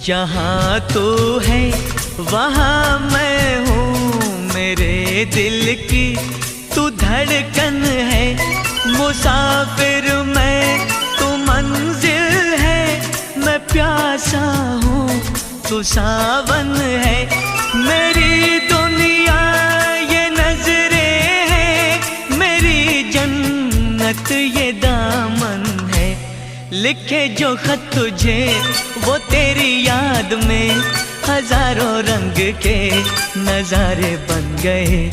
जहाँ तू है वहाँ मैं हूँ, मेरे दिल की तू धड़कन है। मुसाफिर मैं तू मंजिल है, मैं प्यासा हूँ तू सावन है। मेरी दुनिया ये नजरें हैं, मेरी जन्नत ये दामन है। लिखे जो खत तुझे वो तेरी याद में, हजारों रंग के नजारे बन गए।